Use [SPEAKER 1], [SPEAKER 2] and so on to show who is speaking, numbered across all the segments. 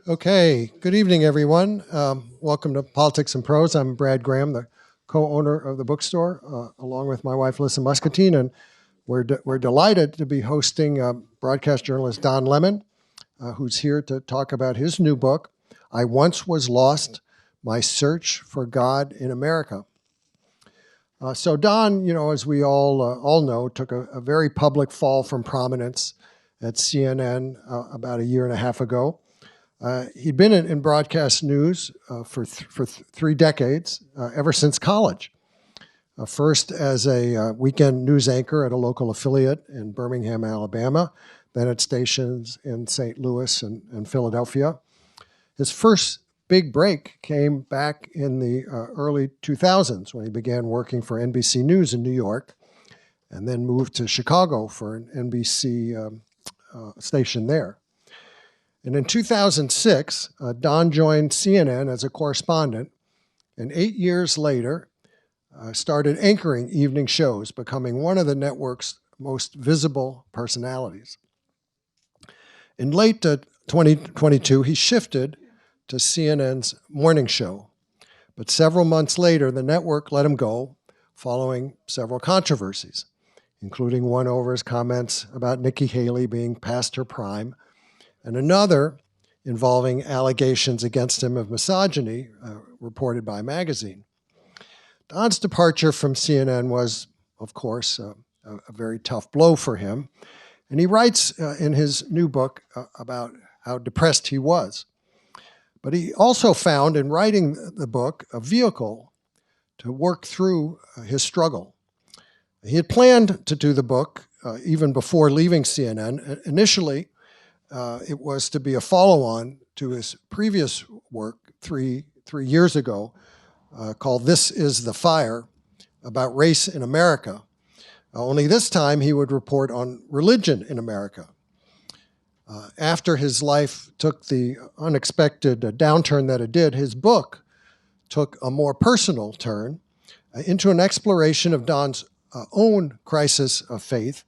[SPEAKER 1] Okay, good evening, everyone. Welcome to Politics and Prose. I'm Brad Graham, the co-owner of the bookstore, along with my wife, Lisa Muscatine, and we're delighted to be hosting broadcast journalist Don Lemon, who's here to talk about his new book, I Once Was Lost, My Search for God in America. So Don, as we all know, took a very public fall from prominence at CNN about a year and a half ago. He'd been in broadcast news for 3 decades, ever since college. First as a weekend news anchor at a local affiliate in Birmingham, Alabama, then at stations in St. Louis and Philadelphia. His first big break came back in the early 2000s when he began working for NBC News in New York and then moved to Chicago for an NBC station there. And in 2006, Don joined CNN as a correspondent, and 8 years later, started anchoring evening shows, becoming one of the network's most visible personalities. In late 2022, he shifted to CNN's morning show, but several months later, the network let him go following several controversies, including one over his comments about Nikki Haley being past her prime, and another involving allegations against him of misogyny, reported by a magazine. Don's departure from CNN was, of course, a very tough blow for him, and he writes in his new book about how depressed he was. But he also found in writing the book a vehicle to work through his struggle. He had planned to do the book even before leaving CNN. Initially, it was to be a follow-on to his previous work three years ago called This Is the Fire, about race in America. Only this time he would report on religion in America. After his life took the unexpected downturn that it did, his book took a more personal turn into an exploration of Don's own crisis of faith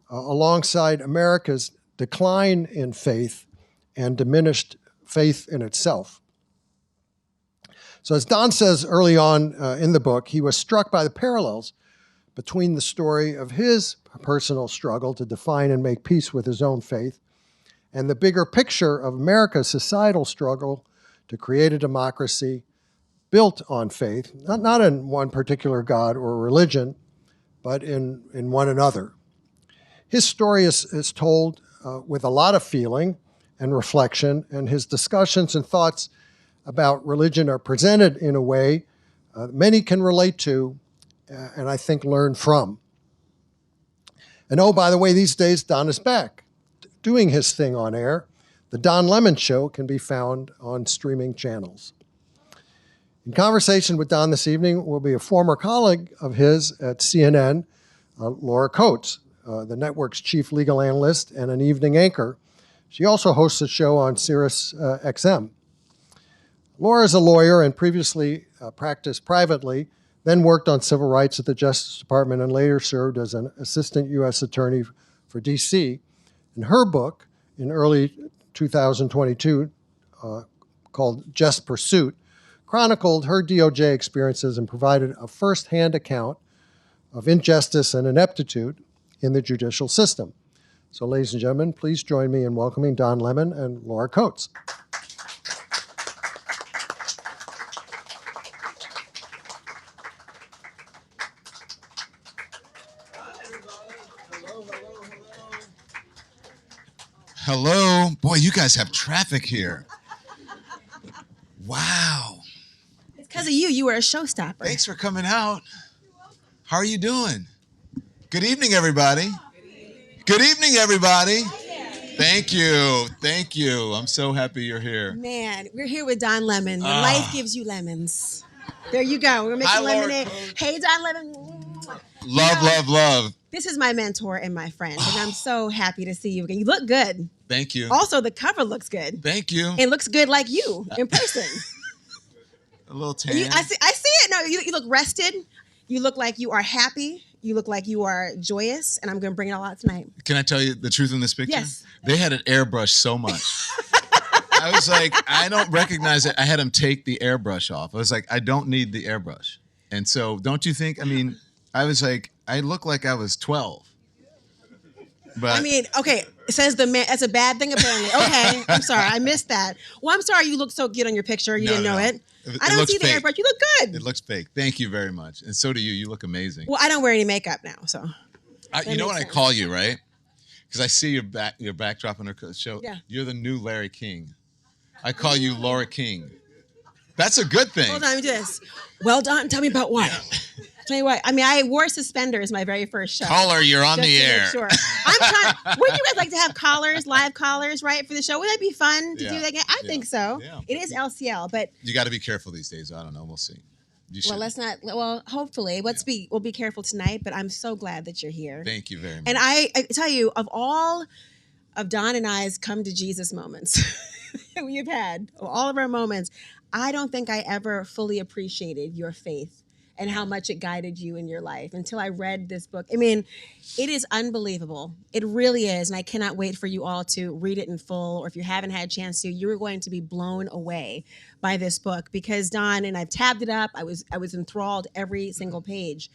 [SPEAKER 1] alongside America's decline in faith and diminished faith in itself. So as Don says early on in the book, he was struck by the parallels between the story of his personal struggle to define and make peace with his own faith and the bigger picture of America's societal struggle to create a democracy built on faith, not in one particular God or religion, but in one another. His story is told with a lot of feeling and reflection, and his discussions and thoughts about religion are presented in a way many can relate to and I think learn from. And oh, by the way, these days Don is back doing his thing on air. The Don Lemon Show can be found on streaming channels. In conversation with Don this evening will be a former colleague of his at CNN, Laura Coates, the network's chief legal analyst and an evening anchor. She also hosts a show on Sirius XM. Laura is a lawyer and previously practiced privately, then worked on civil rights at the Justice Department and later served as an assistant U.S. attorney for D.C. And her book, in early 2022, called Just Pursuit, chronicled her DOJ experiences and provided a first-hand account of injustice and ineptitude in the judicial system. So, ladies and gentlemen, please join me in welcoming Don Lemon and Laura Coates.
[SPEAKER 2] Hello. Boy, you guys have traffic here. Wow.
[SPEAKER 3] It's because of you. You were a showstopper.
[SPEAKER 2] Thanks for coming out. How are you doing? Good evening, everybody. Good evening, everybody. Thank you. Thank you. I'm so happy you're here.
[SPEAKER 3] Man, we're here with Don Lemon. When life gives you lemons. There you go. We're making lemonade. Hey, Don Lemon.
[SPEAKER 2] Love, love, love.
[SPEAKER 3] This is my mentor and my friend, and I'm so happy to see you again. You look good.
[SPEAKER 2] Thank you.
[SPEAKER 3] Also, the cover looks good.
[SPEAKER 2] Thank you.
[SPEAKER 3] It looks good like you in person.
[SPEAKER 2] A little tan.
[SPEAKER 3] I see it. No, you look rested. You look like you are happy. You look like you are joyous, and I'm going to bring it all out tonight.
[SPEAKER 2] Can I tell you the truth in this picture?
[SPEAKER 3] Yes.
[SPEAKER 2] They had it airbrushed so much. I was like, I don't recognize it. I had him take the airbrush off. I was like, I don't need the airbrush. And so, don't you think? I mean, I was like, I look like I was 12. But
[SPEAKER 3] I mean, okay, it says the man. That's a bad thing, apparently. Okay, I'm sorry, I missed that. Well, I'm sorry. You look so good on your picture. You didn't know it. I don't
[SPEAKER 2] looks
[SPEAKER 3] see the
[SPEAKER 2] fake.
[SPEAKER 3] airbrush. You look good.
[SPEAKER 2] It looks fake. Thank you very much. And so do you. You look amazing.
[SPEAKER 3] Well, I don't wear any makeup now, so.
[SPEAKER 2] You know what I call you, right? Because I see your backdrop on her show.
[SPEAKER 3] Yeah.
[SPEAKER 2] You're the new Larry King. I call you Laura King. That's a good thing.
[SPEAKER 3] Hold on, let me do this. Well done. Tell me about what. Tell you what. I mean, I wore suspenders my very first show.
[SPEAKER 2] Caller, you're on
[SPEAKER 3] Just
[SPEAKER 2] the
[SPEAKER 3] to make
[SPEAKER 2] air.
[SPEAKER 3] Sure. I'm trying. Wouldn't you guys like to have collars, live collars, right, for the show? Would that be fun to do that again? I think so.
[SPEAKER 2] Yeah.
[SPEAKER 3] It is LCL, but
[SPEAKER 2] You got to be careful these days. I don't know. We'll see. You should.
[SPEAKER 3] well, let's not. Well, hopefully, we'll be careful tonight. But I'm so glad that you're here.
[SPEAKER 2] Thank you very much.
[SPEAKER 3] And I tell you, of all of Don and I's come to Jesus moments we have had, all of our moments, I don't think I ever fully appreciated your faith and how much it guided you in your life until I read this book. I mean, it is unbelievable. It really is. And I cannot wait for you all to read it in full. Or if you haven't had a chance to, you're going to be blown away by this book because Don, and I've tabbed it up. I was enthralled every single page.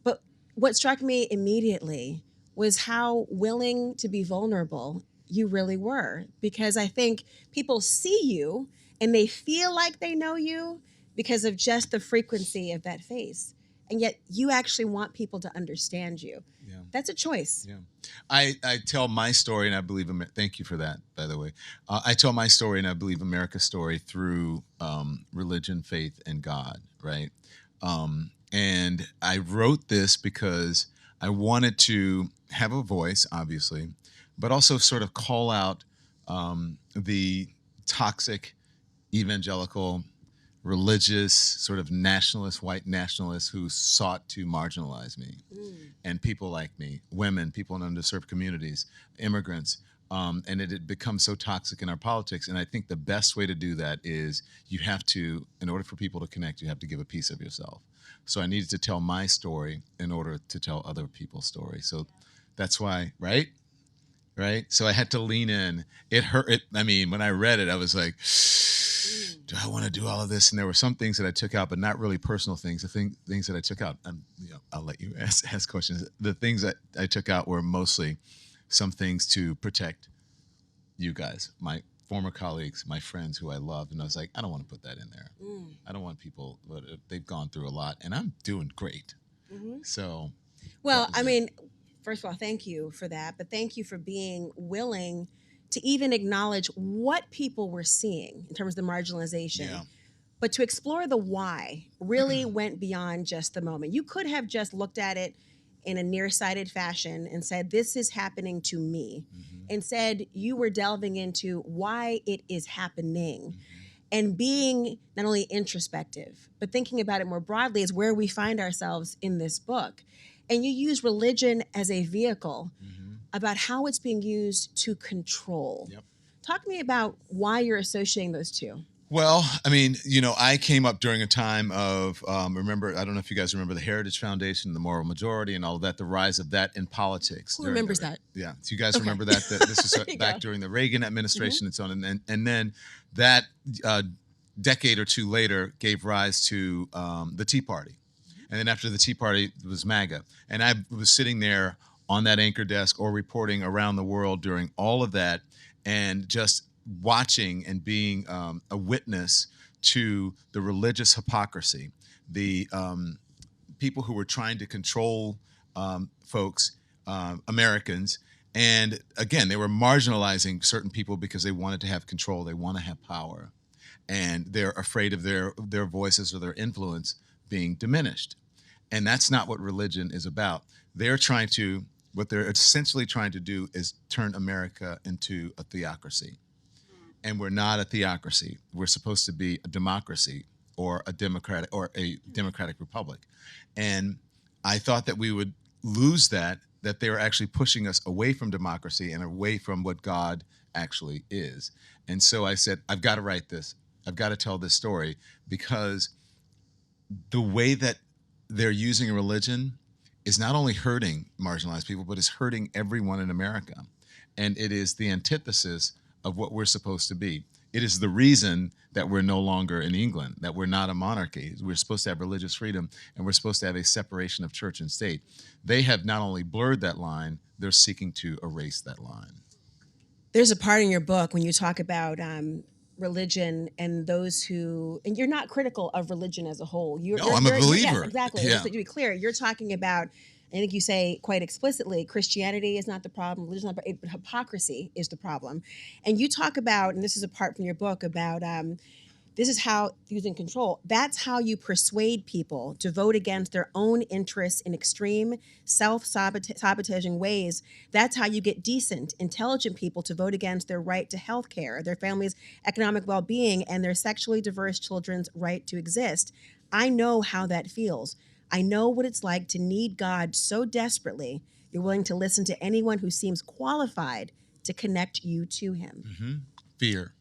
[SPEAKER 3] But what struck me immediately was how willing to be vulnerable you really were. Because I think people see you and they feel like they know you because of just the frequency of that face. And yet you actually want people to understand you. Yeah. That's a choice.
[SPEAKER 2] Yeah. I tell my story, and I believe, thank you for that, by the way. I tell my story, and I believe America's story through religion, faith, and God, right? And I wrote this because I wanted to have a voice, obviously, but also sort of call out the toxic evangelical religious sort of nationalists, white nationalists who sought to marginalize me and people like me, women, people in underserved communities, immigrants. And it had become so toxic in our politics. And I think the best way to do that is you have to, in order for people to connect, you have to give a piece of yourself. So I needed to tell my story in order to tell other people's story. So that's why, right? So I had to lean in. It hurt. I mean, when I read it, I was like, do I want to do all of this? And there were some things that I took out, but not really personal things. The things that I took out, I'll let you ask questions. The things that I took out were mostly some things to protect you guys, my former colleagues, my friends who I loved. And I was like, I don't want to put that in there. I don't want people, they've gone through a lot and I'm doing great. So.
[SPEAKER 3] Well, I mean, first of all, thank you for that. But thank you for being willing to even acknowledge what people were seeing in terms of the marginalization. Yeah. But to explore the why really went beyond just the moment. You could have just looked at it in a nearsighted fashion and said, this is happening to me. Instead, you were delving into why it is happening and being not only introspective, but thinking about it more broadly is where we find ourselves in this book. And you use religion as a vehicle about how it's being used to control. Talk to me about why you're associating those two.
[SPEAKER 2] Well, I mean, I came up during a time of, remember, I don't know if you guys remember the Heritage Foundation, the Moral Majority, and all of that, the rise of that in politics.
[SPEAKER 3] Who remembers that?
[SPEAKER 2] Yeah. So you guys remember that? This is back during the Reagan administration and so on. And then that decade or two later gave rise to the Tea Party. And then after the Tea Party was MAGA. And I was sitting there on that anchor desk or reporting around the world during all of that and just watching and being a witness to the religious hypocrisy, the people who were trying to control folks, Americans. And again, they were marginalizing certain people because they wanted to have control. They want to have power. And they're afraid of their voices or their influence being diminished. And that's not what religion is about. What they're essentially trying to do is turn America into a theocracy. And we're not a theocracy. We're supposed to be a democracy or a democratic republic. And I thought that we would lose that they were actually pushing us away from democracy and away from what God actually is. And so I said, I've got to write this. I've got to tell this story because the way that they're using religion is not only hurting marginalized people, but it's hurting everyone in America. And it is the antithesis of what we're supposed to be. It is the reason that we're no longer in England, that we're not a monarchy. We're supposed to have religious freedom, and we're supposed to have a separation of church and state. They have not only blurred that line, they're seeking to erase that line.
[SPEAKER 3] There's a part in your book when you talk about religion and those and you're not critical of religion as a whole.
[SPEAKER 2] I'm a believer.
[SPEAKER 3] Yes, exactly.
[SPEAKER 2] Yeah.
[SPEAKER 3] Just to be clear, you're talking about, I think you say quite explicitly, Christianity is not the problem, religion is not, but hypocrisy is the problem. And you talk about, and this is a part from your book about, this is how, using control, that's how you persuade people to vote against their own interests in extreme, self-sabotaging ways. That's how you get decent, intelligent people to vote against their right to health care, their family's economic well-being, and their sexually diverse children's right to exist. I know how that feels. I know what it's like to need God so desperately, you're willing to listen to anyone who seems qualified to connect you to him.
[SPEAKER 2] Mm-hmm. Fear.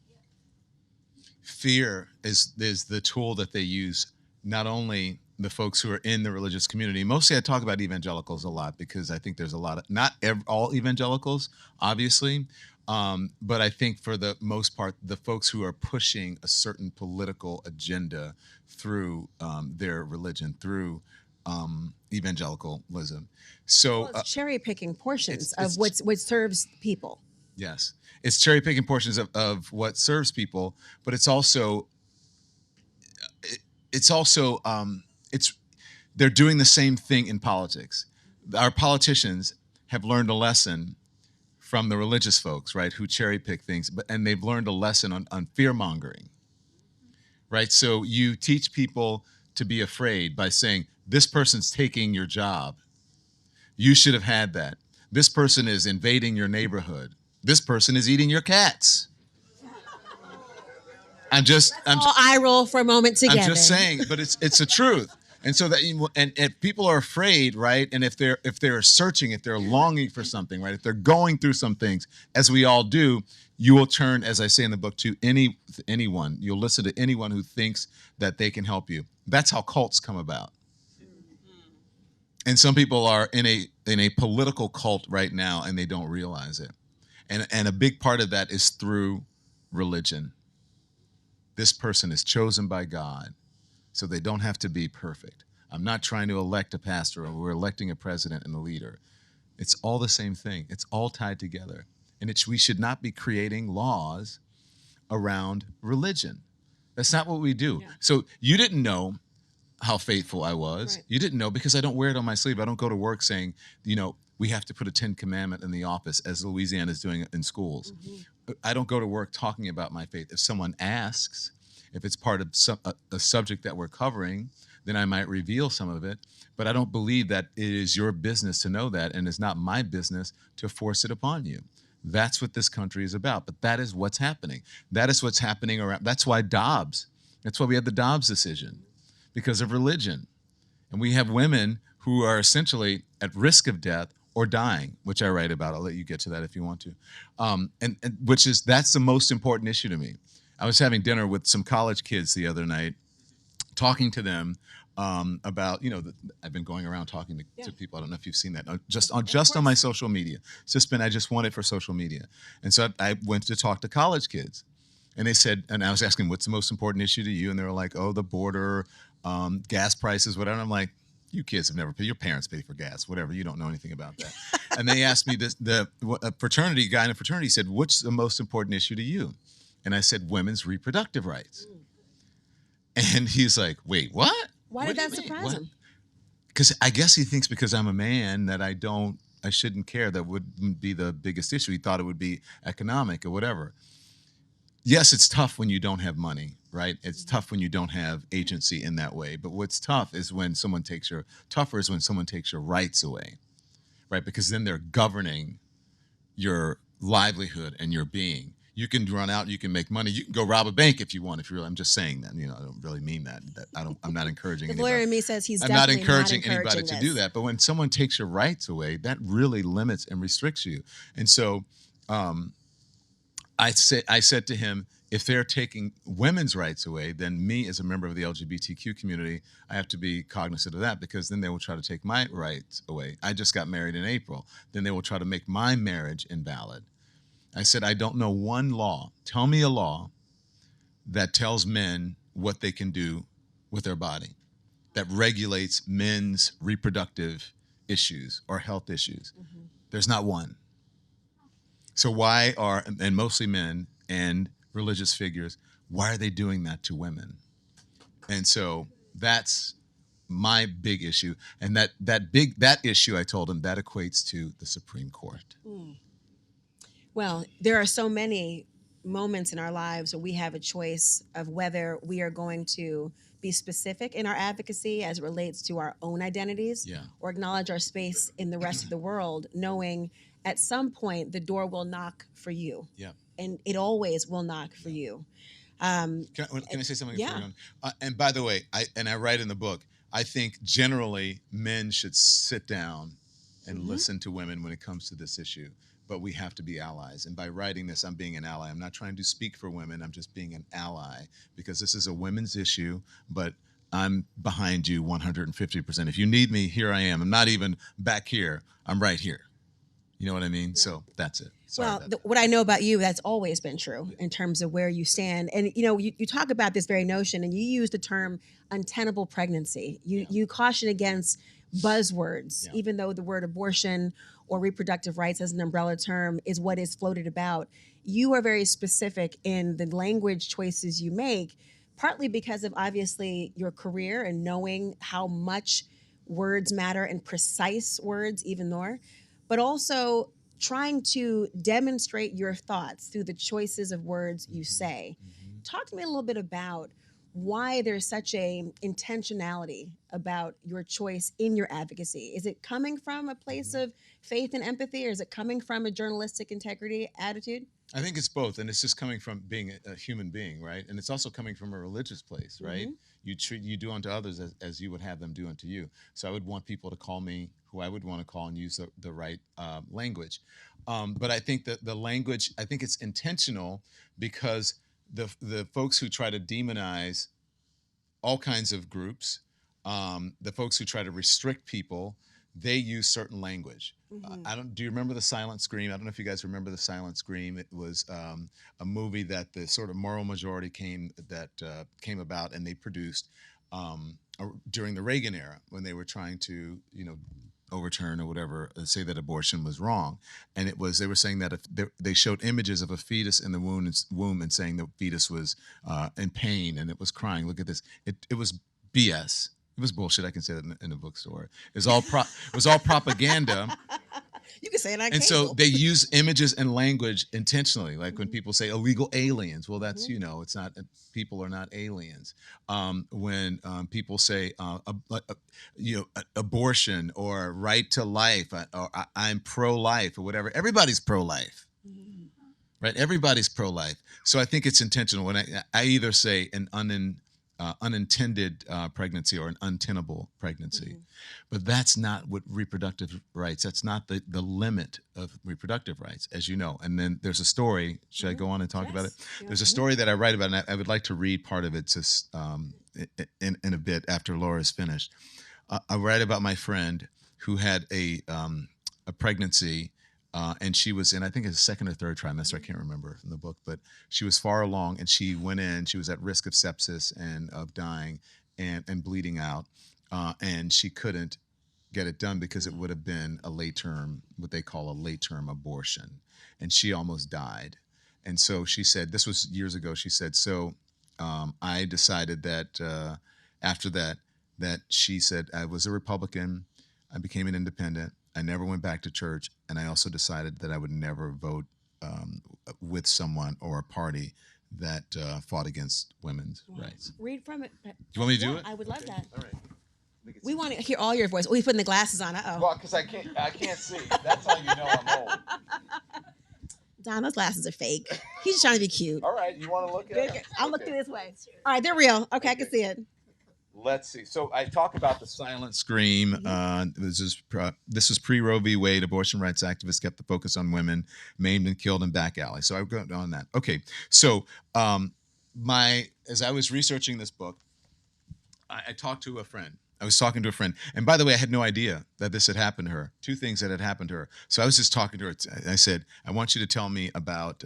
[SPEAKER 2] Fear is the tool that they use, not only the folks who are in the religious community. Mostly I talk about evangelicals a lot because I think there's a lot of, not all evangelicals, obviously, but I think for the most part, the folks who are pushing a certain political agenda through their religion, through evangelicalism. So
[SPEAKER 3] it's cherry picking portions of what serves people.
[SPEAKER 2] Yes. It's cherry picking portions of what serves people, but it's also they're doing the same thing in politics. Our politicians have learned a lesson from the religious folks, right, who cherry pick things, and they've learned a lesson on fear mongering, right? So you teach people to be afraid by saying, this person's taking your job. You should have had that. This person is invading your neighborhood. This person is eating your cats. I'm just
[SPEAKER 3] eye roll for a moment together.
[SPEAKER 2] I'm just saying, but it's the truth. And so that and if people are afraid, right? And if they're searching, if they're longing for something, right? If they're going through some things, as we all do, you will turn, as I say in the book, to anyone. You'll listen to anyone who thinks that they can help you. That's how cults come about. And some people are in a political cult right now, and they don't realize it. And a big part of that is through religion. This person is chosen by God, so they don't have to be perfect. I'm not trying to elect a pastor, or we're electing a president and a leader. It's all the same thing. It's all tied together. And we should not be creating laws around religion. That's not what we do. Yeah. So you didn't know how faithful I was. Right. You didn't know because I don't wear it on my sleeve. I don't go to work saying, we have to put a 10 commandment in the office, as Louisiana is doing in schools. Mm-hmm. I don't go to work talking about my faith. If someone asks, if it's part of a subject that we're covering, then I might reveal some of it. But I don't believe that it is your business to know that, and it's not my business to force it upon you. That's what this country is about. But that is what's happening. That is what's happening around. That's why we had the Dobbs decision, because of religion. And we have women who are essentially at risk of death or dying, which I write about. I'll let you get to that if you want to. And that's the most important issue to me. I was having dinner with some college kids the other night, talking to them about, I've been going around talking to people. I don't know if you've seen that, just on my social media. I just want it for social media. And so I went to talk to college kids, and they said, and I was asking, what's the most important issue to you? And they were like, the border, gas prices, whatever. And I'm like, you kids have never paid, your parents pay for gas, whatever. You don't know anything about that. And they asked me this, a fraternity guy in a fraternity said, what's the most important issue to you? And I said, women's reproductive rights. And he's like, wait, what?
[SPEAKER 3] Why did that surprise him?
[SPEAKER 2] Because I guess he thinks because I'm a man that I shouldn't care. That wouldn't be the biggest issue. He thought it would be economic or whatever. Yes, it's tough when you don't have money, right? It's tough when you don't have agency in that way. But what's tougher is when someone takes your rights away, right? Because then they're governing your livelihood and your being. You can run out, you can make money, you can go rob a bank if you want. I'm just saying that. I don't really mean that. I'm not encouraging anybody.
[SPEAKER 3] The lawyer in me says
[SPEAKER 2] I'm not encouraging anybody to do that. But when someone takes your rights away, that really limits and restricts you. And so I said to him, if they're taking women's rights away, then me as a member of the LGBTQ community, I have to be cognizant of that, because then they will try to take my rights away. I just got married in April. Then they will try to make my marriage invalid. I said, I don't know one law. Tell me a law that tells men what they can do with their body, that regulates men's reproductive issues or health issues. Mm-hmm. There's not one. So why are, and mostly men and religious figures, why are they doing that to women? And so that's my big issue. And that issue, I told him, that equates to the Supreme Court.
[SPEAKER 3] Mm. Well, there are so many moments in our lives where we have a choice of whether we are going to be specific in our advocacy as it relates to our own identities,
[SPEAKER 2] Yeah.
[SPEAKER 3] or acknowledge our space in the rest of the world, knowing at some point the door will knock for you.
[SPEAKER 2] Yeah.
[SPEAKER 3] And it always will knock for you.
[SPEAKER 2] Can I say something?
[SPEAKER 3] Yeah.
[SPEAKER 2] And by the way, I write in the book, I think generally men should sit down and
[SPEAKER 3] Mm-hmm.
[SPEAKER 2] listen to women when it comes to this issue. But we have to be allies. And by writing this, I'm being an ally. I'm not trying to speak for women. I'm just being an ally because this is a women's issue, but I'm behind you 150%. If you need me, here I am. I'm not even back here. I'm right here. You know what I mean? Yeah. So that's it.
[SPEAKER 3] Sorry, what I know about you, that's always been true in terms of where you stand. And, you talk about this very notion, and you use the term untenable pregnancy. You caution against buzzwords, even though the word abortion or reproductive rights as an umbrella term is what is floated about. You are very specific in the language choices you make, partly because of obviously your career and knowing how much words matter, and precise words even more, but also trying to demonstrate your thoughts through the choices of words you say. Mm-hmm. Talk to me a little bit about why there's such a intentionality about your choice in your advocacy. Is it coming from a place of faith and empathy, or is it coming from a journalistic integrity attitude?
[SPEAKER 2] I think it's both, and it's just coming from being a human being, right? And it's also coming from a religious place, right? Mm-hmm. You do unto others as you would have them do unto you. So I would want people to call me who I would want to call and use the right language. But I think that the language, I think it's intentional because the folks who try to demonize all kinds of groups, the folks who try to restrict people, they use certain language. Mm-hmm. Do you remember The Silent Scream? I don't know if you guys remember The Silent Scream. It was a movie that the sort of moral majority came about, and they produced during the Reagan era when they were trying to, overturn or whatever, say that abortion was wrong. And they were saying that if they showed images of a fetus in the womb and saying the fetus was in pain and it was crying. Look at this. It was BS. It was bullshit. I can say that in the bookstore. It was all propaganda.
[SPEAKER 3] You can say it on
[SPEAKER 2] And
[SPEAKER 3] cable.
[SPEAKER 2] so they use images and language intentionally. Like when people say illegal aliens, well, that's, it's not, people are not aliens. When people say, abortion or right to life, or I'm pro-life or whatever, everybody's pro-life, right? Everybody's pro-life. So I think it's intentional. When I either say an unintended pregnancy or an untenable pregnancy. Mm-hmm. But that's not what reproductive rights, that's not the limit of reproductive rights, as you know. And then there's a story, should I go on and talk about it? There's a story that I write about, and I would like to read part of it just in a bit after Laura's finished. I write about my friend who had a pregnancy, and she was in, I think, a second or third trimester. I can't remember in the book, but she was far along, and she went in. She was at risk of sepsis and of dying and bleeding out, and she couldn't get it done because it would have been a late term, what they call a late term abortion, and she almost died. And so she said, this was years ago. She said, so I decided that after that she said, I was a Republican, I became an independent. I never went back to church, and I also decided that I would never vote with someone or a party that fought against women's rights.
[SPEAKER 3] Read from it.
[SPEAKER 2] Do you want me to do it?
[SPEAKER 3] I would love that.
[SPEAKER 2] All right.
[SPEAKER 3] We want to hear all your voice. Oh, he's putting the glasses on. Uh-oh.
[SPEAKER 2] Well, because I can't see. That's how you know I'm old.
[SPEAKER 3] Don, those glasses are fake. He's just trying to be cute.
[SPEAKER 2] All right, you want to look at it?
[SPEAKER 3] I'll look through this way. All right, they're real. Okay, I can see it.
[SPEAKER 2] Let's see. So I talk about the silent scream. This was pre-Roe v. Wade. Abortion rights activists kept the focus on women maimed and killed in back alleys. So I go on that. Okay. So as I was researching this book, I talked to a friend, I was talking to a friend, and by the way, I had no idea that this had happened to her. Two things that had happened to her. So I was just talking to her. I said, "I want you to tell me about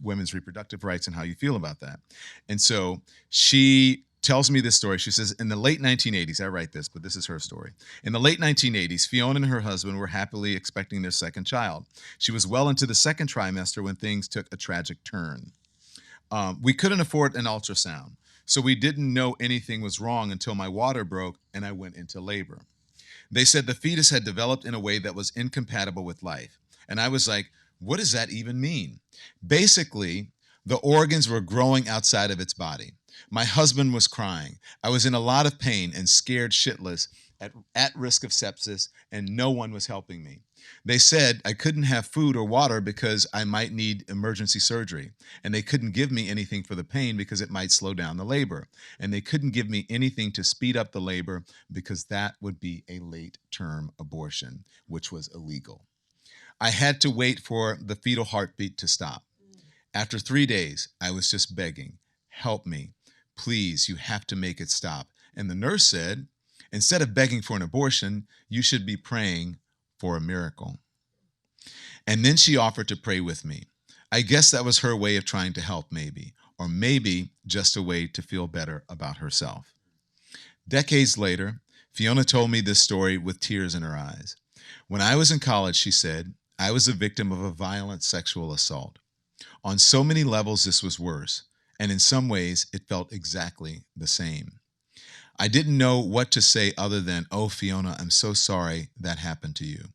[SPEAKER 2] women's reproductive rights and how you feel about that." And so she tells me this story. She says, in the late 1980s, I write this, but this is her story. In the late 1980s, Fiona and her husband were happily expecting their second child. She was well into the second trimester when things took a tragic turn. We couldn't afford an ultrasound, so we didn't know anything was wrong until my water broke and I went into labor. They said the fetus had developed in a way that was incompatible with life. And I was like, what does that even mean? Basically, the organs were growing outside of its body. My husband was crying. I was in a lot of pain and scared shitless, at risk of sepsis, and no one was helping me. They said I couldn't have food or water because I might need emergency surgery, and they couldn't give me anything for the pain because it might slow down the labor, and they couldn't give me anything to speed up the labor because that would be a late-term abortion, which was illegal. I had to wait for the fetal heartbeat to stop. After 3 days, I was just begging, help me. Please, you have to make it stop. And the nurse said, instead of begging for an abortion, you should be praying for a miracle. And then she offered to pray with me. I guess that was her way of trying to help, maybe, or maybe just a way to feel better about herself. Decades later, Fiona told me this story with tears in her eyes. When I was in college, she said, I was a victim of a violent sexual assault. On so many levels, this was worse, and in some ways, it felt exactly the same. I didn't know what to say other than, oh, Fiona, I'm so sorry that happened to you.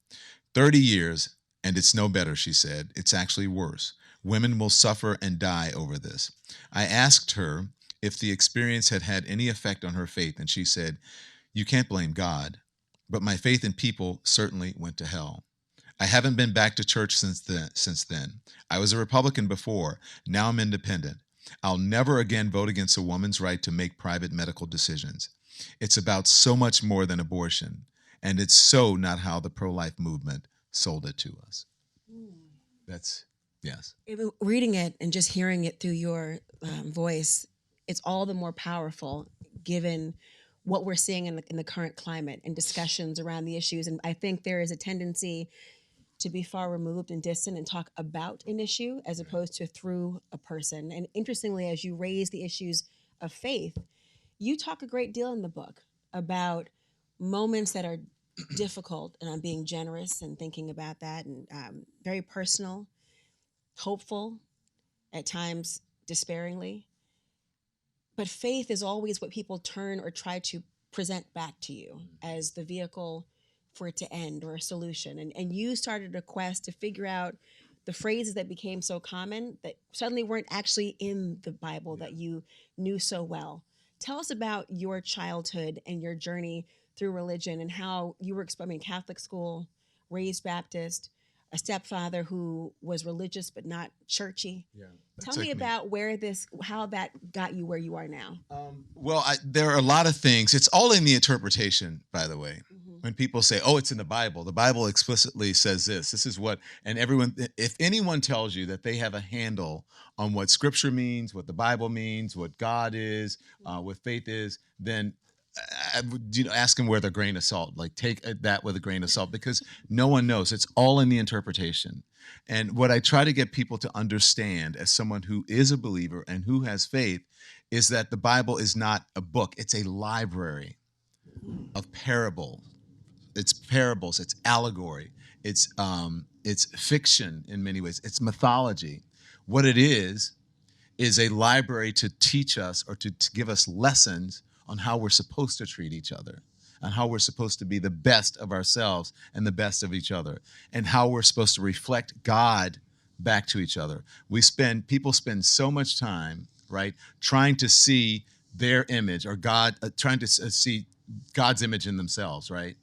[SPEAKER 2] 30 years, and it's no better, she said. It's actually worse. Women will suffer and die over this. I asked her if the experience had had any effect on her faith, and she said, you can't blame God, but my faith in people certainly went to hell. I haven't been back to church since then. I was a Republican before. Now I'm independent. I'll never again vote against a woman's right to make private medical decisions. It's about so much more than abortion, and it's so not how the pro-life movement sold it to us. That's, yes.
[SPEAKER 3] Even reading it and just hearing it through your voice, it's all the more powerful given what we're seeing in the current climate and discussions around the issues. And I think there is a tendency to be far removed and distant and talk about an issue as opposed to through a person. And interestingly, as you raise the issues of faith, you talk a great deal in the book about moments that are difficult, and I'm being generous and thinking about that, and very personal, hopeful, at times despairingly. But faith is always what people turn or try to present back to you as the vehicle for it to end or a solution. And you started a quest to figure out the phrases that became so common that suddenly weren't actually in the Bible that you knew so well. Tell us about your childhood and your journey through religion and how you were exposed in Catholic school, raised Baptist, a stepfather who was religious but not churchy. Yeah. Tell me about how that got you where you are now.
[SPEAKER 2] Well, there are a lot of things. It's all in the interpretation, by the way. Mm-hmm. When people say, oh, it's in the Bible explicitly says this. This is what, and everyone, if anyone tells you that they have a handle on what Scripture means, what the Bible means, what God is, what faith is, then I would, ask them with a grain of salt. Like, take that with a grain of salt, because no one knows. It's all in the interpretation. And what I try to get people to understand as someone who is a believer and who has faith is that the Bible is not a book. It's a library of parables. It's parables. It's allegory. It's fiction in many ways. It's mythology. What it is a library to teach us or to give us lessons on how we're supposed to treat each other, and how we're supposed to be the best of ourselves and the best of each other, and how we're supposed to reflect God back to each other. People spend so much time, right, trying to see their image, or God, trying to see God's image in themselves, right?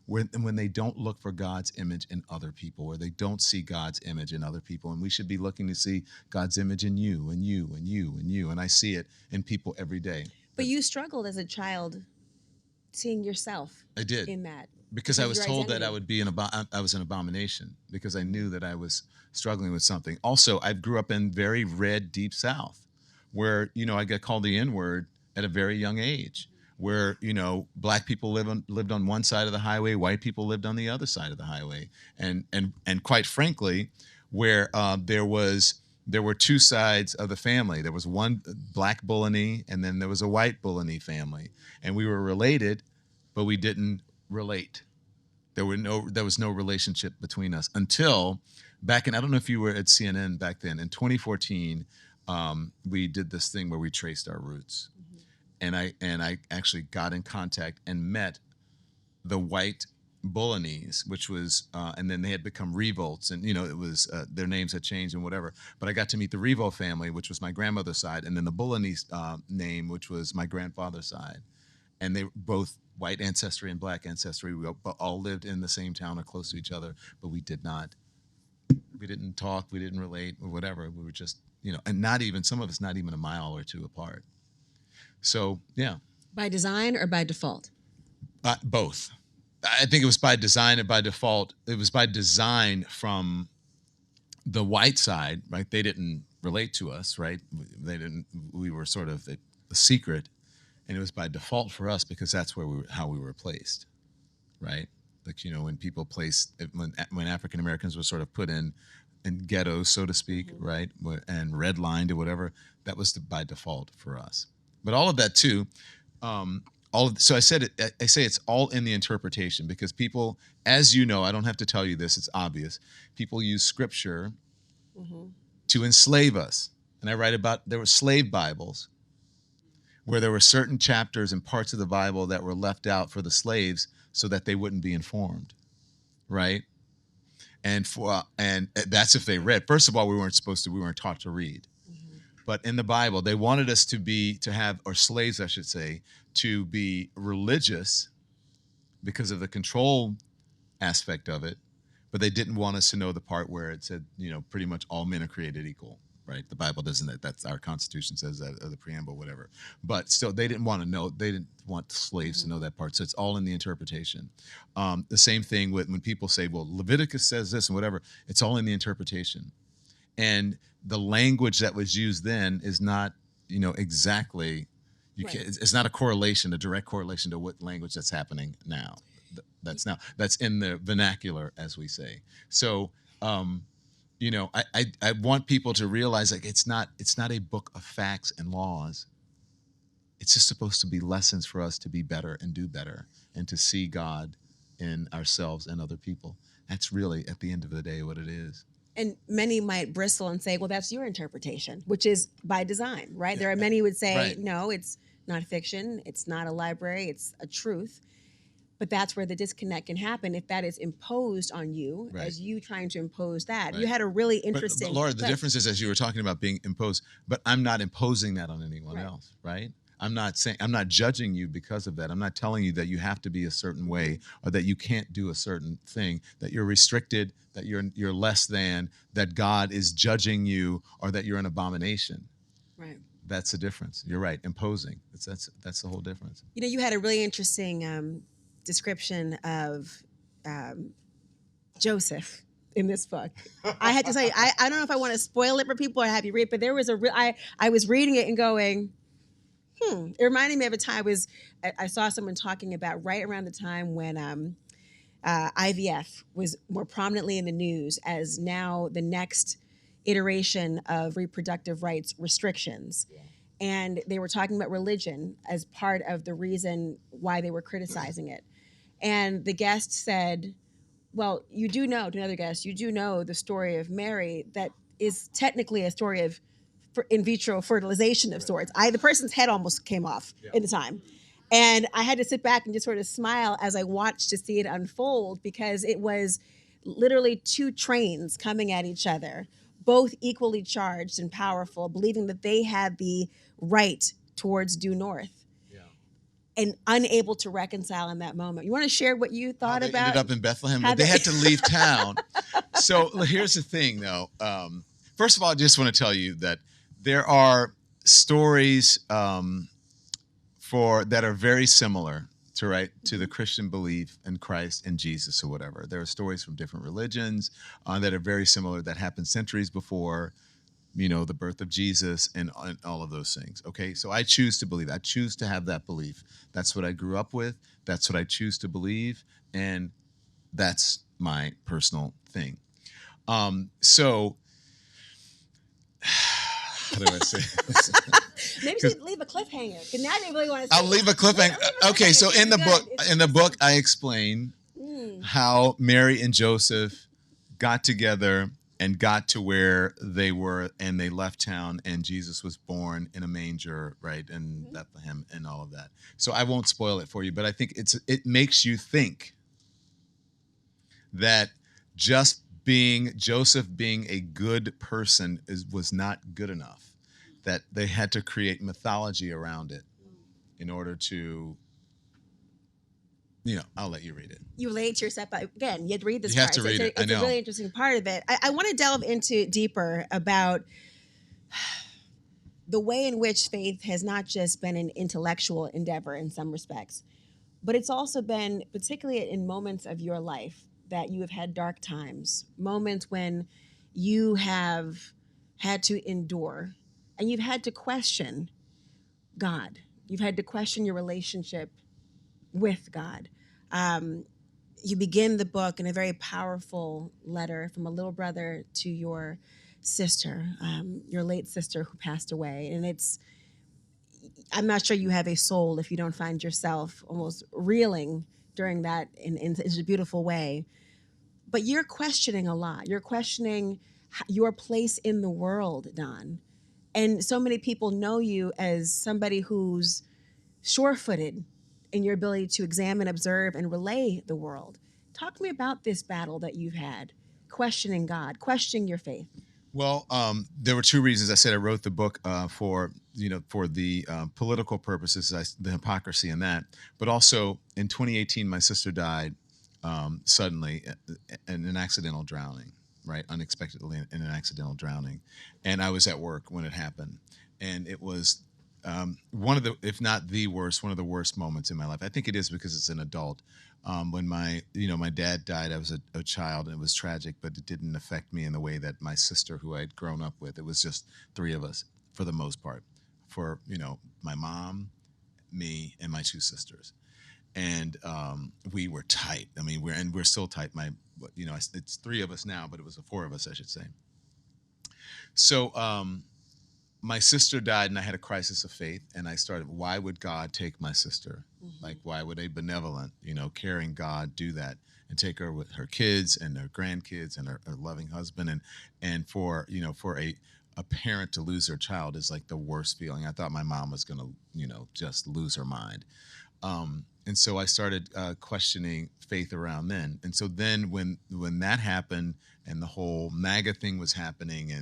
[SPEAKER 2] When they don't look for God's image in other people, or they don't see God's image in other people. And we should be looking to see God's image in you and you and you and you. And I see it in people every day.
[SPEAKER 3] But you struggled as a child seeing yourself.
[SPEAKER 2] I did.
[SPEAKER 3] In that.
[SPEAKER 2] Because I was told that I was an abomination, because I knew that I was struggling with something. Also, I grew up in very red, deep South, where, I got called the N-word at a very young age. where, you know, black people lived on one side of the highway, white people lived on the other side of the highway, and quite frankly, where there were two sides of the family. There was one black Bulani, and then there was a white Bulani family, and we were related, but we didn't relate. There was no relationship between us until back in, I don't know if you were at CNN back then, in 2014, we did this thing where we traced our roots. And I actually got in contact and met the white Bolanese, which was, and then they had become Revolts, and, you know, it was, their names had changed and whatever. But I got to meet the Revolt family, which was my grandmother's side, and then the Bolanese name, which was my grandfather's side. And they were both white ancestry and black ancestry. We all lived in the same town or close to each other, but we didn't talk, we didn't relate or whatever. We were just, you know, and not even, some of us not even a mile or two apart. So, yeah.
[SPEAKER 3] By design or by default?
[SPEAKER 2] Both. I think it was by design and by default. It was by design from the white side, right? They didn't relate to us, right? We were sort of a secret. And it was by default for us because that's how we were placed, right? Like, you know, when people when African Americans were sort of put in ghettos, so to speak, right? And redlined or whatever, that was by default for us. But all of that too, so I say it's all in the interpretation, because people, as you know, I don't have to tell you this, it's obvious. People use scripture to enslave us. And I write about, there were slave Bibles where there were certain chapters and parts of the Bible that were left out for the slaves so that they wouldn't be informed, right? And that's if they read. First of all, we weren't taught to read. But in the Bible, they wanted us or slaves, I should say, to be religious because of the control aspect of it, but they didn't want us to know the part where it said, you know, pretty much all men are created equal, right? The Bible doesn't, that's our Constitution says that, or the preamble, whatever. But still, they didn't want slaves to know that part. So it's all in the interpretation. The same thing with when people say, well, Leviticus says this and whatever, it's all in the interpretation. And the language that was used then is not, you know, exactly, it's not a direct correlation to what language that's happening now. That's in the vernacular, as we say. So, you know, I want people to realize, like, it's not a book of facts and laws. It's just supposed to be lessons for us to be better and do better and to see God in ourselves and other people. That's really, at the end of the day, what it is.
[SPEAKER 3] And many might bristle and say, well, that's your interpretation, which is by design, right? Yeah. There are many who would say, right, no, it's not fiction. It's not a library. It's a truth. But that's where the disconnect can happen if that is imposed on you, right, as you trying to impose that. Right. You had a really interesting... But
[SPEAKER 2] Laura, the difference is, as you were talking about being imposed, but I'm not imposing that on anyone right. else, right? I'm not judging you because of that. I'm not telling you that you have to be a certain way or that you can't do a certain thing, that you're restricted, that you're less than, that God is judging you, or that you're an abomination.
[SPEAKER 3] Right. That's
[SPEAKER 2] the difference. You're right. Imposing. That's the whole difference.
[SPEAKER 3] You know, you had a really interesting description of Joseph in this book. I had to say, I don't know if I want to spoil it for people or have you read, but there was I was reading it and going, it reminded me of a time I saw someone talking about right around the time when IVF was more prominently in the news as now the next iteration of reproductive rights restrictions. Yeah. And they were talking about religion as part of the reason why they were criticizing it. And the guest said, well, you do know, to another guest, you do know the story of Mary that is technically a story of in vitro fertilization of sorts. The person's head almost came off in the time. And I had to sit back and just sort of smile as I watched to see it unfold, because it was literally two trains coming at each other, both equally charged and powerful, believing that they had the right towards due north. Yeah. And unable to reconcile in that moment. You want to share what you thought about? They
[SPEAKER 2] ended up in Bethlehem, but they had to leave town. So here's the thing, though. First of all, I just want to tell you that there are stories that are very similar to the Christian belief in Christ and Jesus or whatever. There are stories from different religions that are very similar that happened centuries before the birth of Jesus and all of those things. Okay, so I choose to believe. I choose to have that belief. That's what I grew up with. That's what I choose to believe, and that's my personal thing. So how do I say this?
[SPEAKER 3] Maybe you should leave a cliffhanger. Because now they really want to.
[SPEAKER 2] I'll leave a cliffhanger. Okay, so in the book, I explain how Mary and Joseph got together and got to where they were, and they left town, and Jesus was born in a manger, right, in Bethlehem, and all of that. So I won't spoil it for you, but I think it makes you think that just Joseph being a good person was not good enough, that they had to create mythology around it in order to, I'll let you read it.
[SPEAKER 3] You relate to yourself, but again, you had to read this
[SPEAKER 2] You have
[SPEAKER 3] part.
[SPEAKER 2] to read it.
[SPEAKER 3] It's a really interesting part of it. I want to delve into deeper about the way in which faith has not just been an intellectual endeavor in some respects, but it's also been, particularly in moments of your life, that you have had dark times, moments when you have had to endure and you've had to question God. You've had to question your relationship with God. You begin the book in a very powerful letter from a little brother to your sister, your late sister who passed away. And I'm not sure you have a soul if you don't find yourself almost reeling during that in such a beautiful way. But you're questioning a lot. You're questioning your place in the world, Don. And so many people know you as somebody who's sure-footed in your ability to examine, observe, and relay the world. Talk to me about this battle that you've had, questioning God, questioning your faith.
[SPEAKER 2] Well, there were two reasons I said I wrote the book for the political purposes, the hypocrisy in that, but also in 2018, my sister died suddenly in an accidental drowning, right? Unexpectedly in an accidental drowning. And I was at work when it happened. And it was one of the, if not the worst, one of the worst moments in my life. I think it is because it's an adult. When my dad died, I was a child, and it was tragic, but it didn't affect me in the way that my sister, who I'd grown up with, it was just three of us for the most part, for, my mom, me, and my two sisters. And we were tight. I mean, we're still tight. It's three of us now, but it was four of us, I should say. So my sister died, and I had a crisis of faith, and I started, why would God take my sister? Mm-hmm. Like, why would a benevolent, caring God do that and take her with her kids and her grandkids and her loving husband, and for a parent to lose their child is like the worst feeling. I thought my mom was going to, just lose her mind. And so I started questioning faith around then. And so then when that happened, and the whole MAGA thing was happening,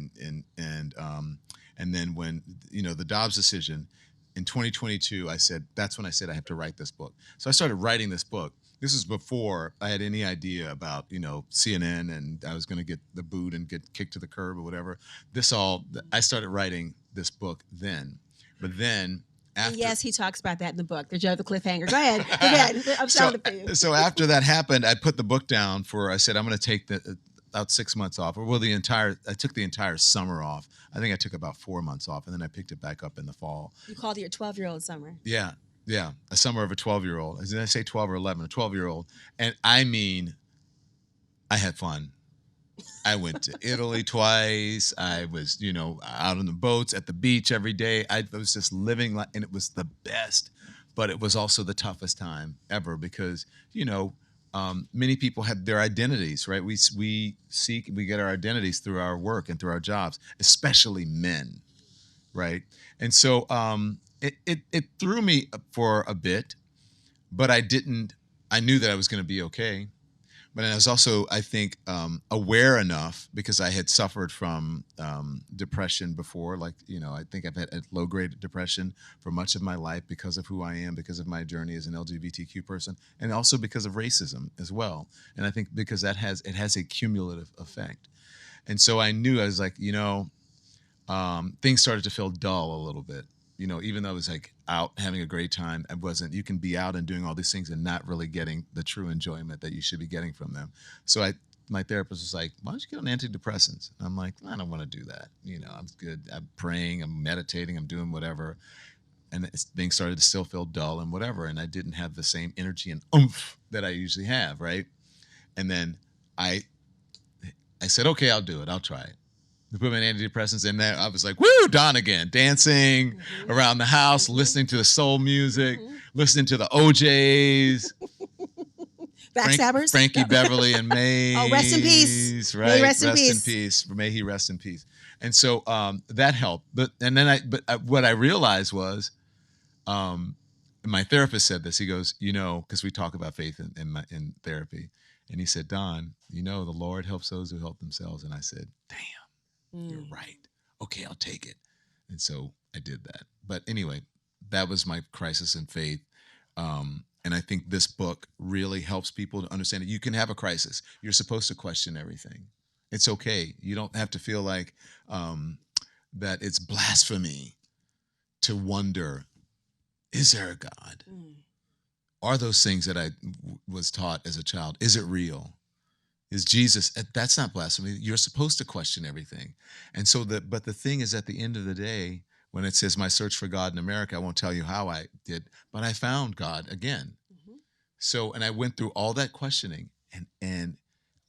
[SPEAKER 2] and then when, the Dobbs decision in 2022, that's when I said I have to write this book. So I started writing this book. This was before I had any idea about, CNN, and I was going to get the boot and get kicked to the curb or whatever. I started writing this book then. But then after,
[SPEAKER 3] yes, he talks about that in the book. Did you have the cliffhanger? Go ahead. Go ahead. I'm sounding for you.
[SPEAKER 2] So after that happened, I put the book down I said, I'm going to take about 6 months off, I took the entire summer off. I think I took about 4 months off, and then I picked it back up in the fall.
[SPEAKER 3] You called it your 12-year-old summer.
[SPEAKER 2] Yeah. A summer of a 12-year-old. Did I say 12 or 11? A 12-year-old. And I mean, I had fun. I went to Italy twice. I was, out on the boats at the beach every day. I was just living, and it was the best, but it was also the toughest time ever because, many people have their identities, right? We get our identities through our work and through our jobs, especially men, right? And so it threw me for a bit, but I knew that I was going to be okay. But I was also, I think, aware enough, because I had suffered from depression before. Like, I think I've had a low-grade depression for much of my life because of who I am, because of my journey as an LGBTQ person, and also because of racism as well. And I think because it has a cumulative effect. And so I knew, I was like, things started to feel dull a little bit. Even though I was like out having a great time, you can be out and doing all these things and not really getting the true enjoyment that you should be getting from them. So my therapist was like, why don't you get on antidepressants? And I'm like, I don't want to do that. I'm good. I'm praying, I'm meditating, I'm doing whatever. And things started to still feel dull and whatever. And I didn't have the same energy and oomph that I usually have, right? And then I said, okay, I'll do it. I'll try it. They put me on antidepressants, and then I was like, woo, Don again, dancing around the house, listening to the soul music, listening to the OJs.
[SPEAKER 3] Backstabbers.
[SPEAKER 2] Frankie Beverly and May.
[SPEAKER 3] Oh, rest in peace.
[SPEAKER 2] Right.
[SPEAKER 3] May he
[SPEAKER 2] rest in peace. May he rest in peace. And so that helped. But what I realized was, my therapist said this. He goes, because we talk about faith in therapy, and he said, Don, the Lord helps those who help themselves. And I said, damn, you're right. Okay, I'll take it. And so I did that. But anyway, that was my crisis in faith. And I think this book really helps people to understand that you can have a crisis. You're supposed to question everything. It's okay. You don't have to feel like that it's blasphemy to wonder, is there a God? Are those things that I was taught as a child, is it real? Is Jesus, that's not blasphemy. You're supposed to question everything. And so but the thing is, at the end of the day, when it says my search for God in America, I won't tell you how I did, but I found God again. So, and I went through all that questioning, and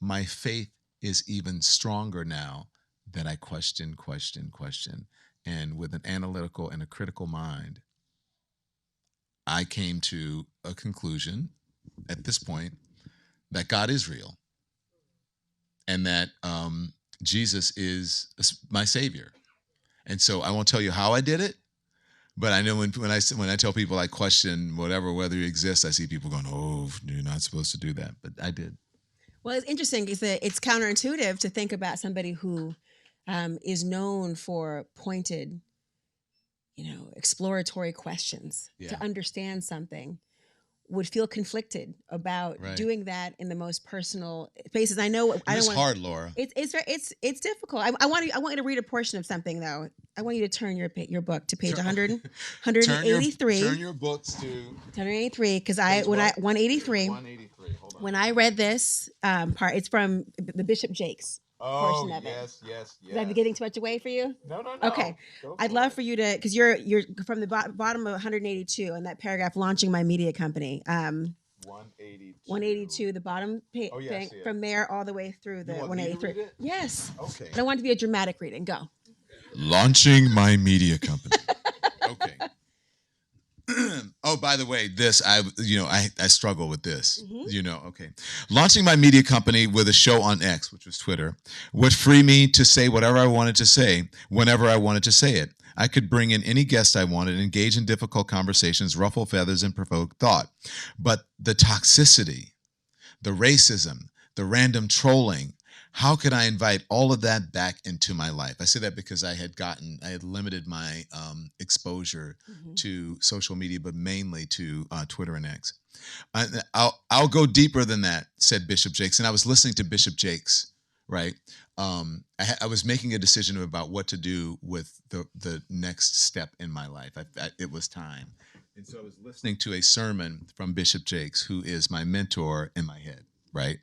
[SPEAKER 2] my faith is even stronger now that I question. And with an analytical and a critical mind, I came to a conclusion at this point that God is real, and that Jesus is my Savior. And so I won't tell you how I did it, but I know when I tell people I question whether you exist, I see people going, "Oh, you're not supposed to do that," but I did.
[SPEAKER 3] Well, it's interesting because it's counterintuitive to think about somebody who is known for pointed, exploratory questions to understand something, would feel conflicted about doing that in the most personal spaces. I know
[SPEAKER 2] it's hard, Laura.
[SPEAKER 3] It's difficult. I want you to read a portion of something though. I want you to turn your book to page 183.
[SPEAKER 2] Turn your books to
[SPEAKER 3] 183 because 183.
[SPEAKER 2] 183. Hold on.
[SPEAKER 3] When I read this part, it's from the Bishop Jakes portion of it.
[SPEAKER 2] Yes.
[SPEAKER 3] Is that getting too much away for you?
[SPEAKER 2] No.
[SPEAKER 3] Okay. I'd love for you to, because you're from the bottom of 182 and that paragraph, launching my media company. 182, the bottom thing, from there all the way through the 183. Yes. Okay. I want it to be a dramatic reading. Go.
[SPEAKER 2] Launching my media company. Okay. Oh, by the way, this I struggle with this. Okay. Launching my media company with a show on X, which was Twitter, would free me to say whatever I wanted to say whenever I wanted to say it. I could bring in any guest I wanted, engage in difficult conversations, ruffle feathers, and provoke thought. But the toxicity, the racism, the random trolling, how could I invite all of that back into my life? I say that because I had limited my exposure to social media, but mainly to Twitter and X. I'll go deeper than that, said Bishop Jakes. And I was listening to Bishop Jakes, right? I was making a decision about what to do with the next step in my life. It was time. And so I was listening to a sermon from Bishop Jakes, who is my mentor in my head. Right.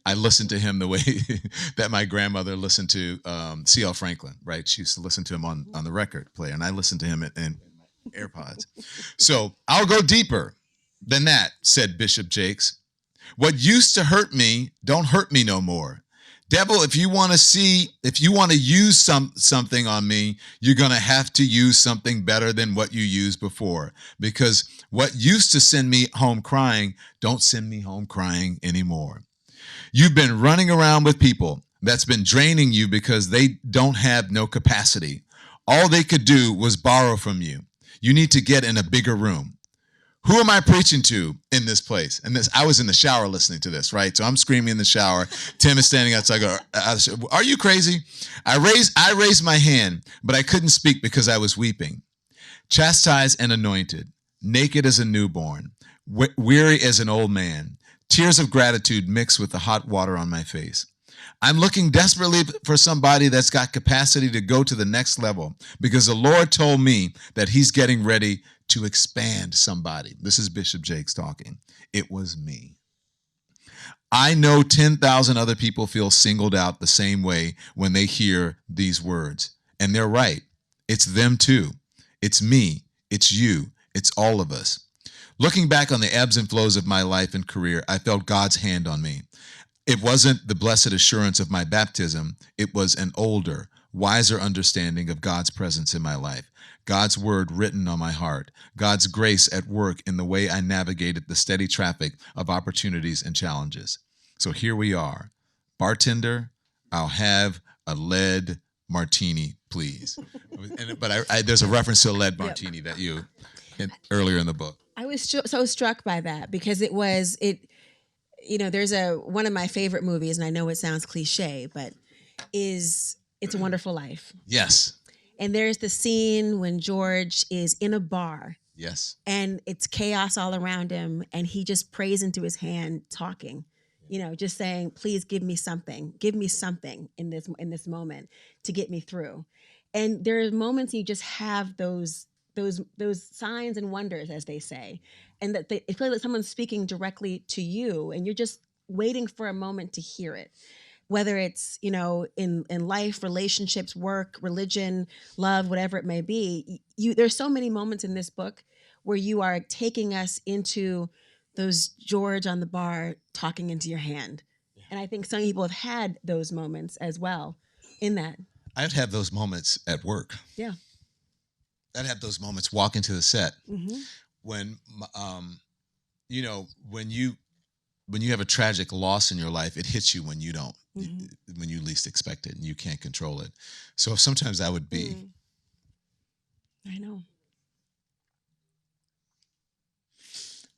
[SPEAKER 2] I listened to him the way that my grandmother listened to C.L. Franklin. Right. She used to listen to him on the record player, and I listened to him in AirPods. So I'll go deeper than that, said Bishop Jakes. What used to hurt me don't hurt me no more. Devil, if you want to use something on me, you're going to have to use something better than what you used before. Because what used to send me home crying, don't send me home crying anymore. You've been running around with people that's been draining you because they don't have no capacity. All they could do was borrow from you. You need to get in a bigger room. Who am I preaching to in this place? And I was in the shower listening to this, right? So I'm screaming in the shower. Tim is standing outside. I go, are you crazy? I raised my hand, but I couldn't speak because I was weeping. Chastised and anointed, naked as a newborn, weary as an old man, tears of gratitude mixed with the hot water on my face. I'm looking desperately for somebody that's got capacity to go to the next level because the Lord told me that he's getting ready to expand somebody. This is Bishop Jakes talking. It was me. I know 10,000 other people feel singled out the same way when they hear these words. And they're right. It's them too. It's me. It's you. It's all of us. Looking back on the ebbs and flows of my life and career, I felt God's hand on me. It wasn't the blessed assurance of my baptism. It was an older, wiser understanding of God's presence in my life, God's word written on my heart, God's grace at work in the way I navigated the steady traffic of opportunities and challenges. So here we are. Bartender, I'll have a lead martini, please. But there's a reference to a lead martini that you earlier in the book.
[SPEAKER 3] I was so struck by that because there's one of my favorite movies, and I know it sounds cliche, but It's a Wonderful Life.
[SPEAKER 2] Yes.
[SPEAKER 3] And there's the scene when George is in a bar.
[SPEAKER 2] Yes.
[SPEAKER 3] And it's chaos all around him, and he just prays into his hand, talking, just saying, "Please give me something in this moment to get me through." And there are moments you just have those signs and wonders, as they say, and that it feels like someone's speaking directly to you, and you're just waiting for a moment to hear it. Whether it's in life, relationships, work, religion, love, whatever it may be, there's so many moments in this book where you are taking us into those George on the bar talking into your hand, and I think some people have had those moments as well. In that,
[SPEAKER 2] I'd have those moments at work.
[SPEAKER 3] Yeah.
[SPEAKER 2] I'd have those moments walking to the set
[SPEAKER 3] Mm-hmm.
[SPEAKER 2] when, when you have a tragic loss in your life, it hits you when you don't, when you least expect it, and you can't control it. So sometimes I would be.
[SPEAKER 3] I know.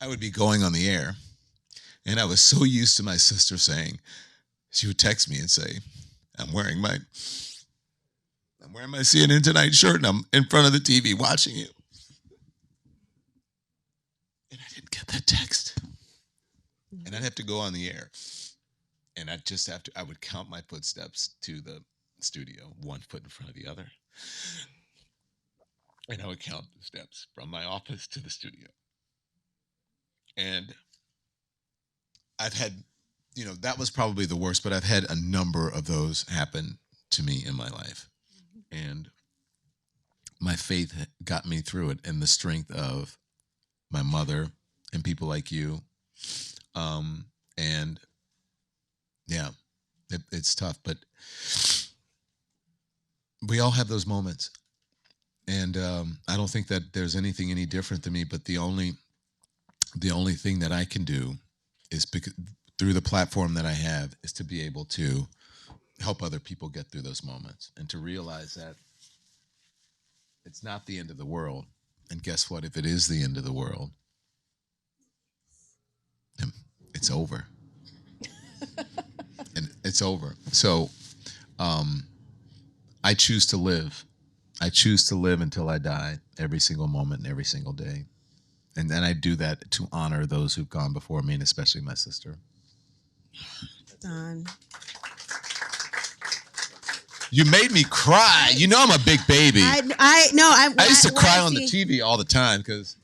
[SPEAKER 2] I would be going on the air, and I was so used to my sister saying, she would text me and say, I'm wearing my CNN Tonight shirt, and I'm in front of the TV watching you. And I didn't get that text. And I'd have to go on the air. And I would count my footsteps to the studio, one foot in front of the other. And I would count the steps from my office to the studio. And I've had, that was probably the worst, but I've had a number of those happen to me in my life. And my faith got me through it, and the strength of my mother and people like you. And yeah, it's tough, but we all have those moments. And I don't think that there's anything any different than me, but the only thing that I can do is, through the platform that I have, is to be able to help other people get through those moments, and to realize that it's not the end of the world. And guess what? If it is the end of the world, it's over. And it's over. So I choose to live. I choose to live until I die, every single moment and every single day. And then I do that to honor those who've gone before me, and especially my sister.
[SPEAKER 3] Don.
[SPEAKER 2] You made me cry. I'm a big baby.
[SPEAKER 3] I
[SPEAKER 2] used to cry on the TV all the time because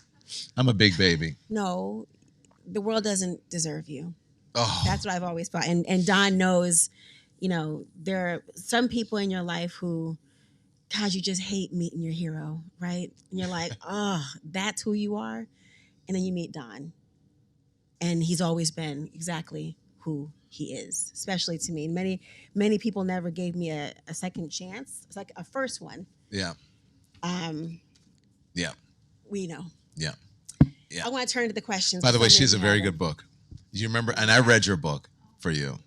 [SPEAKER 2] I'm a big baby.
[SPEAKER 3] No, the world doesn't deserve you.
[SPEAKER 2] Oh.
[SPEAKER 3] That's what I've always thought. And Don knows, there are some people in your life who, God, you just hate meeting your hero, right? And you're like, oh, that's who you are. And then you meet Don. And he's always been exactly who he is, especially to me. Many people never gave me a second chance. It's like a first one.
[SPEAKER 2] Yeah. Yeah.
[SPEAKER 3] We know.
[SPEAKER 2] Yeah. Yeah.
[SPEAKER 3] I want to turn to the questions.
[SPEAKER 2] By the way, she's a very good book. You remember? And I read your book for you.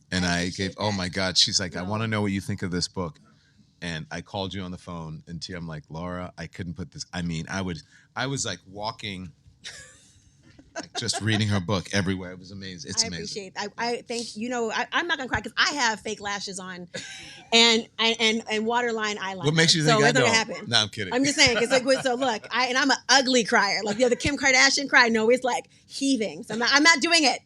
[SPEAKER 2] And I gave, oh my God, she's like, I want to know what you think of this book. And I called you on the phone, and I'm like, Laura, I couldn't put this. I mean, I was like walking, like just reading her book everywhere. It was amazing. It's amazing.
[SPEAKER 3] I think, I'm not going to cry because I have fake lashes on and waterline eyeliner.
[SPEAKER 2] What makes you think I don't?
[SPEAKER 3] Happen.
[SPEAKER 2] No, I'm kidding.
[SPEAKER 3] I'm just saying. It's like, so look, I'm an ugly crier. Like, the Kim Kardashian cry. No, it's like heaving. So I'm not doing it.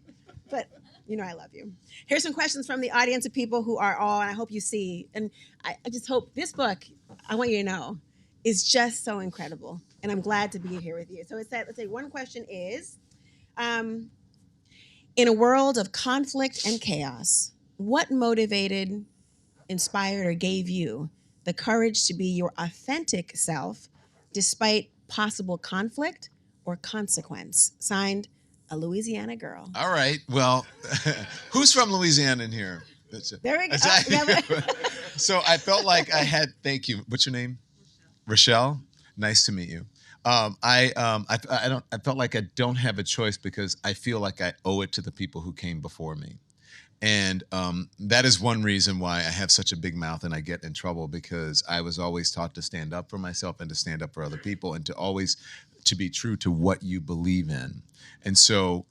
[SPEAKER 3] But, I love you. Here's some questions from the audience of people who are all, and I hope you see, and I just hope this book, I want you to know, is just so incredible. And I'm glad to be here with you. So let's say one question is, In a world of conflict and chaos, what motivated, inspired, or gave you the courage to be your authentic self despite possible conflict or consequence? Signed, a Louisiana girl.
[SPEAKER 2] All right. Well, who's from Louisiana in here?
[SPEAKER 3] There we go.
[SPEAKER 2] So I felt like I had. Thank you. What's your name? Rochelle. Nice to meet you. I don't. I felt like I don't have a choice because I feel like I owe it to the people who came before me. And that is one reason why I have such a big mouth and I get in trouble, because I was always taught to stand up for myself and to stand up for other people and to always to be true to what you believe in. And so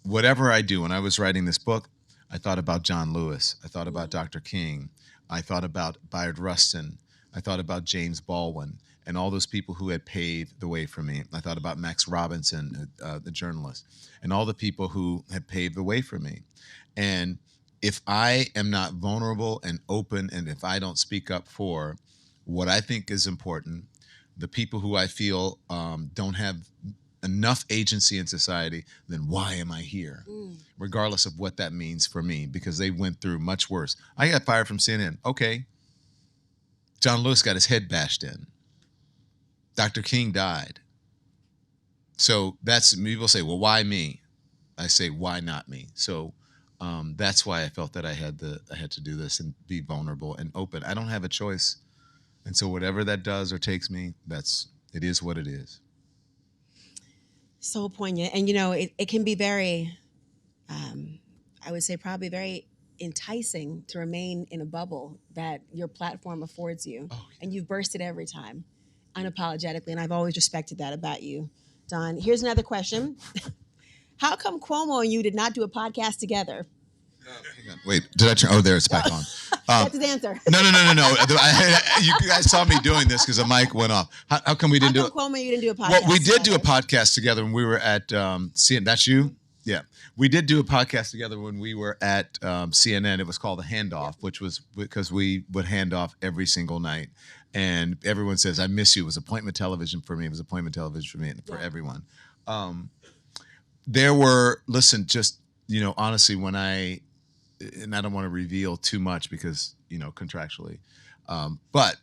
[SPEAKER 2] whatever I do, when I was writing this book, I thought about John Lewis. I thought about Dr. King. I thought about Bayard Rustin. I thought about James Baldwin and all those people who had paved the way for me. I thought about Max Robinson, the journalist, and all the people who had paved the way for me. And if I am not vulnerable and open, and if I don't speak up for what I think is important, the people who I feel don't have enough agency in society, then why am I here? Regardless of what that means for me, because they went through much worse. I got fired from CNN. Okay. John Lewis got his head bashed in. Dr. King died. So that's, people say, well, why me? I say, why not me? So that's why I felt that I had to do this and be vulnerable and open. I don't have a choice. And so whatever that does or takes me, it is what it is.
[SPEAKER 3] So poignant. And, it can be very, I would say probably very enticing to remain in a bubble that your platform affords you. Oh, yeah. And you've burst it every time, unapologetically. And I've always respected that about you, Don. Here's another question. How come Cuomo and you did not do a podcast together?
[SPEAKER 2] Hang on. Wait, did I turn? Oh, there, it's back on.
[SPEAKER 3] That's his answer.
[SPEAKER 2] No. You guys saw me doing this because the mic went off. How come we didn't do it?
[SPEAKER 3] Cuomo, you didn't do a podcast?
[SPEAKER 2] Well, we did do a podcast together when we were at CNN. That's you? Yeah. We did do a podcast together when we were at CNN. It was called The Handoff, which was because we would hand off every single night. And everyone says, I miss you. It was appointment television for me. It was appointment television for me and for everyone. There were, honestly, and I don't want to reveal too much because, contractually, but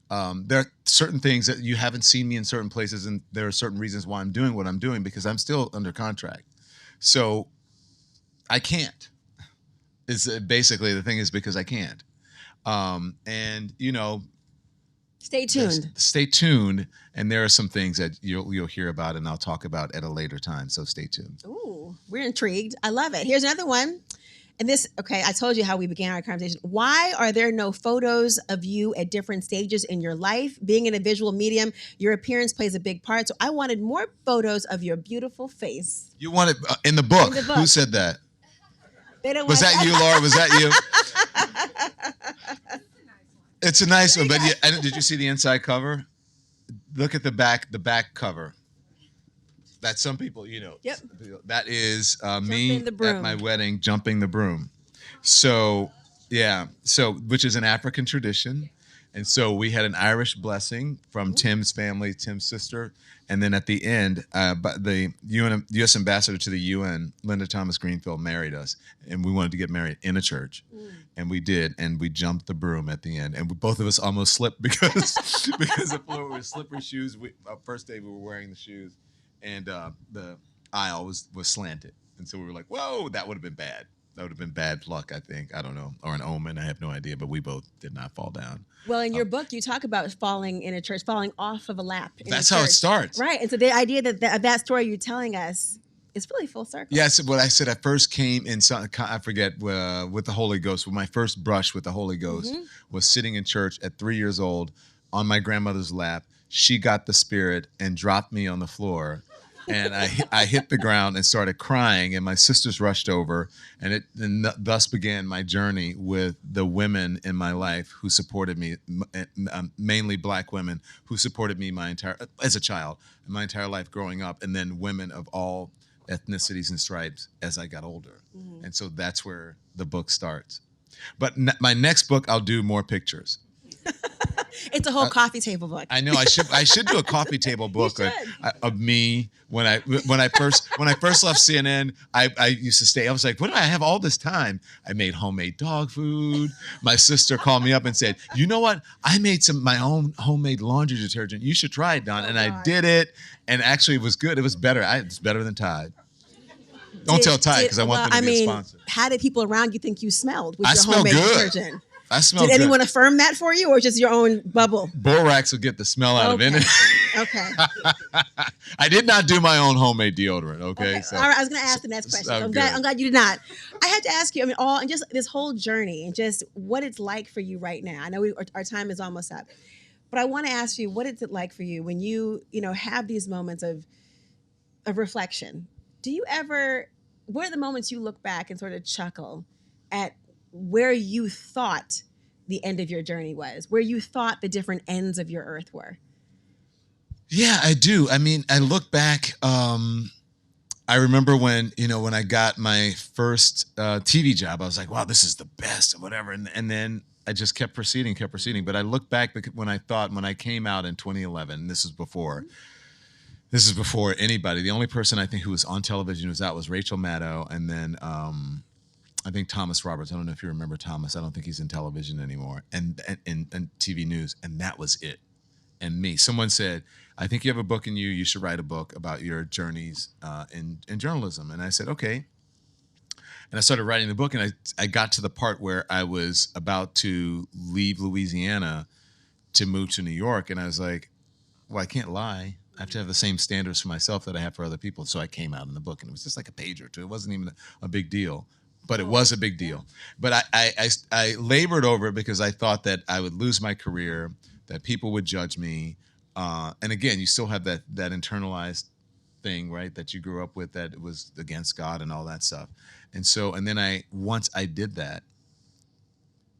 [SPEAKER 2] there are certain things that you haven't seen me in certain places, and there are certain reasons why I'm doing what I'm doing because I'm still under contract. So I can't. It's basically the thing is because I can't.
[SPEAKER 3] Stay tuned.
[SPEAKER 2] Stay tuned, and there are some things that you'll hear about, and I'll talk about at a later time. So stay tuned.
[SPEAKER 3] Ooh, we're intrigued. I love it. Here's another one. And this, okay, I told you how we began our conversation. Why are there no photos of you at different stages in your life? Being in a visual medium, your appearance plays a big part. So I wanted more photos of your beautiful face.
[SPEAKER 2] You wanted in the book.
[SPEAKER 3] In the book.
[SPEAKER 2] Who said that?
[SPEAKER 3] Was
[SPEAKER 2] that you, Laura? Was that you? It's a nice one, but did you see the inside cover? Look at the back cover. That's some people,
[SPEAKER 3] Yep.
[SPEAKER 2] That is
[SPEAKER 3] me
[SPEAKER 2] at my wedding, jumping the broom. So, yeah. So, which is an African tradition. And so we had an Irish blessing from Tim's family, Tim's sister. And then at the end, the U.S. ambassador to the UN, Linda Thomas Greenfield, married us. And we wanted to get married in a church. And we did. And we jumped the broom at the end. And both of us almost slipped because the floor was slippery shoes. First day we were wearing the shoes. And the aisle was slanted. And so we were like, whoa, that would have been bad. That would have been bad luck, I think. I don't know. Or an omen. I have no idea. But we both did not fall down.
[SPEAKER 3] Well, in your book, you talk about falling in a church, falling off of a lap.
[SPEAKER 2] That's how it starts.
[SPEAKER 3] Right. And so the idea that story you're telling us is really full circle.
[SPEAKER 2] Yes. What I said, I first came in, I forget, with the Holy Ghost. Well, my first brush with the Holy Ghost was sitting in church at 3 years old on my grandmother's lap. She got the Spirit and dropped me on the floor. And I hit the ground and started crying, and my sisters rushed over, and thus began my journey with the women in my life who supported me, mainly Black women who supported me as a child, my entire life growing up, and then women of all ethnicities and stripes as I got older. And so that's where the book starts. But my next book, I'll do more pictures.
[SPEAKER 3] It's a whole coffee table book.
[SPEAKER 2] I know I should do a coffee table book of me when I first left CNN. I used to stay. I was like, what do I have all this time? I made homemade dog food. My sister called me up and said, you know what? I made my own homemade laundry detergent. You should try it, Don. And I did it, and actually it was good. It was better. It's better than Tide. Don't tell Tide because I want them to be a sponsor.
[SPEAKER 3] How did people around you think you smelled with your
[SPEAKER 2] smell
[SPEAKER 3] homemade
[SPEAKER 2] good.
[SPEAKER 3] detergent?
[SPEAKER 2] I smell
[SPEAKER 3] Did
[SPEAKER 2] good.
[SPEAKER 3] anyone affirm that for you, or just your own bubble?
[SPEAKER 2] Borax will get the smell out of it.
[SPEAKER 3] Okay.
[SPEAKER 2] I did not do my own homemade deodorant. Okay. So,
[SPEAKER 3] all right. I was going to ask the next question. I'm glad you did not. I had to ask you. I mean, and just this whole journey, and just what it's like for you right now. I know our time is almost up, but I want to ask you, what is it like for you when you have these moments of reflection? Do you ever? What are the moments you look back and sort of chuckle at where you thought the end of your journey was, where you thought the different ends of your earth were?
[SPEAKER 2] Yeah, I do. I mean, I look back. I remember when I got my first TV job, I was like, wow, this is the best, or whatever. And then I just kept proceeding. But I look back when I came out in 2011, this is before anybody. The only person I think who was on television who was out was Rachel Maddow, and then I think Thomas Roberts. I don't know if you remember Thomas. I don't think he's in television anymore, and TV news, and that was it. And me. Someone said, I think you have a book in you. You should write a book about your journeys in journalism. And I said, okay. And I started writing the book, and I got to the part where I was about to leave Louisiana to move to New York, and I was like, well, I can't lie. I have to have the same standards for myself that I have for other people. So I came out in the book, and it was just like a page or two. It wasn't even a big deal, but it was a big deal. But I labored over it because I thought that I would lose my career, that people would judge me. And again, you still have that internalized thing, right, that you grew up with, that it was against God and all that stuff. And then once I did that,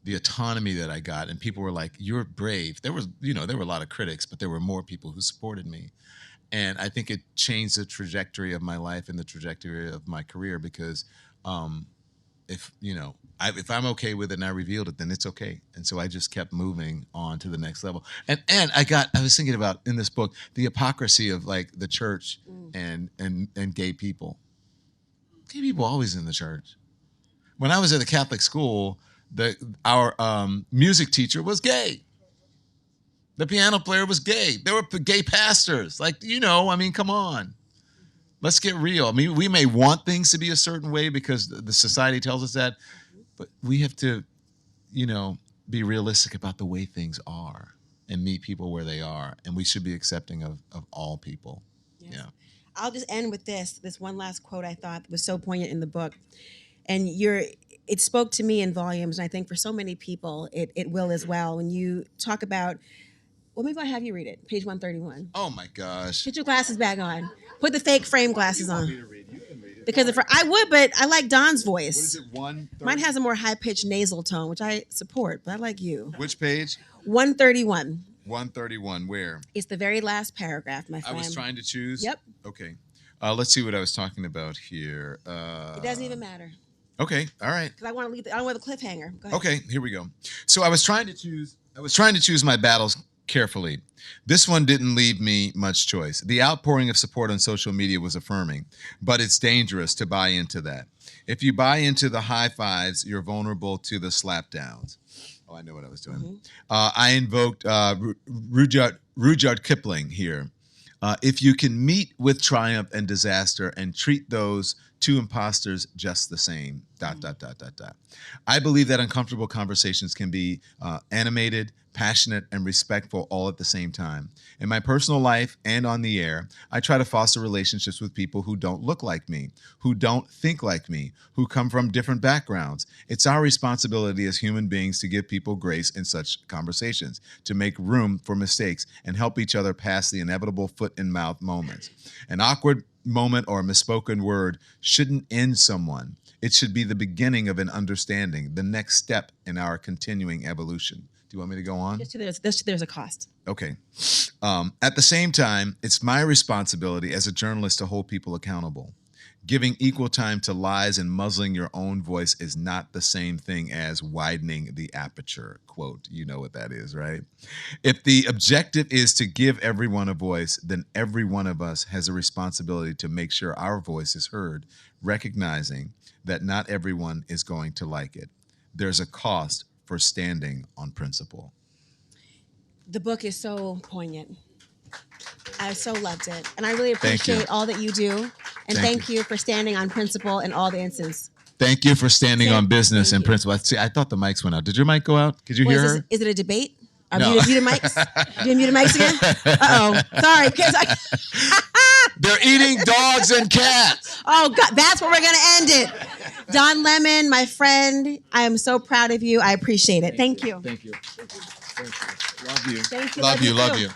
[SPEAKER 2] the autonomy that I got, and people were like, you're brave. There were a lot of critics, but there were more people who supported me. And I think it changed the trajectory of my life and the trajectory of my career, because if I'm okay with it and I revealed it, then it's okay. And so I just kept moving on to the next level. And I was thinking about in this book the hypocrisy of like the church and gay people. Gay people always in the church. When I was at a Catholic school, our music teacher was gay. The piano player was gay. There were gay pastors. Like, come on. Let's get real. I mean, we may want things to be a certain way because the society tells us that, but we have to, be realistic about the way things are and meet people where they are. And we should be accepting of all people. Yes. Yeah.
[SPEAKER 3] I'll just end with this one last quote I thought was so poignant in the book. And it spoke to me in volumes, and I think for so many people, it will as well. When you talk about, well, maybe I'll have you read it, page 131.
[SPEAKER 2] Oh my gosh.
[SPEAKER 3] Put your glasses back on. Put the fake frame glasses on. You can read it. Because I would, but I like Don's voice.
[SPEAKER 2] What is it, 130?
[SPEAKER 3] Mine has a more high-pitched nasal tone, which I support, but I like you.
[SPEAKER 2] Which page?
[SPEAKER 3] 131.
[SPEAKER 2] 131, where?
[SPEAKER 3] It's the very last paragraph, my friend.
[SPEAKER 2] I was trying to choose?
[SPEAKER 3] Yep.
[SPEAKER 2] Okay. Let's see what I was talking about here.
[SPEAKER 3] It doesn't even matter.
[SPEAKER 2] Okay, all right.
[SPEAKER 3] Because I want to I don't want the cliffhanger. Go ahead.
[SPEAKER 2] Okay, here we go. So I was trying to choose my battles carefully. This one didn't leave me much choice. The outpouring of support on social media was affirming, but it's dangerous to buy into that. If you buy into the high fives, you're vulnerable to the slapdowns. Oh, I know what I was doing. Mm-hmm. I invoked Rudyard Kipling here. If you can meet with triumph and disaster and treat those two imposters just the same, ... I believe that uncomfortable conversations can be animated, passionate, and respectful all at the same time. In my personal life and on the air, I try to foster relationships with people who don't look like me, who don't think like me, who come from different backgrounds. It's our responsibility as human beings to give people grace in such conversations, to make room for mistakes and help each other pass the inevitable foot and mouth moments. An awkward moment or a misspoken word shouldn't end someone. It should be the beginning of an understanding, the next step in our continuing evolution. Do you want me to go on?
[SPEAKER 3] There's a cost.
[SPEAKER 2] Okay. At the same time, it's my responsibility as a journalist to hold people accountable. Giving equal time to lies and muzzling your own voice is not the same thing as widening the aperture. Quote, you know what that is, right? If the objective is to give everyone a voice, then every one of us has a responsibility to make sure our voice is heard, recognizing that not everyone is going to like it. There's a cost for standing on principle.
[SPEAKER 3] The book is so poignant. I so loved it. And I really
[SPEAKER 2] Thank you.
[SPEAKER 3] appreciate all that you do. And thank you for standing on principle in all the instances.
[SPEAKER 2] Thank you for standing on business
[SPEAKER 3] Thank
[SPEAKER 2] and
[SPEAKER 3] you.
[SPEAKER 2] principle. See, I thought the mics went out. Did your mic go out? Could you hear her?
[SPEAKER 3] Is it a debate? Are
[SPEAKER 2] No.
[SPEAKER 3] muted mics? Do you mute mics again? Uh-oh. Sorry.
[SPEAKER 2] They're eating dogs and cats.
[SPEAKER 3] Oh, God. That's where we're going to end it. Don Lemon, my friend, I am so proud of you. I appreciate it. Thank you.
[SPEAKER 2] Thank you. Thank you. Love you.
[SPEAKER 3] Thank you.
[SPEAKER 2] Love you.
[SPEAKER 3] too.
[SPEAKER 2] Love you.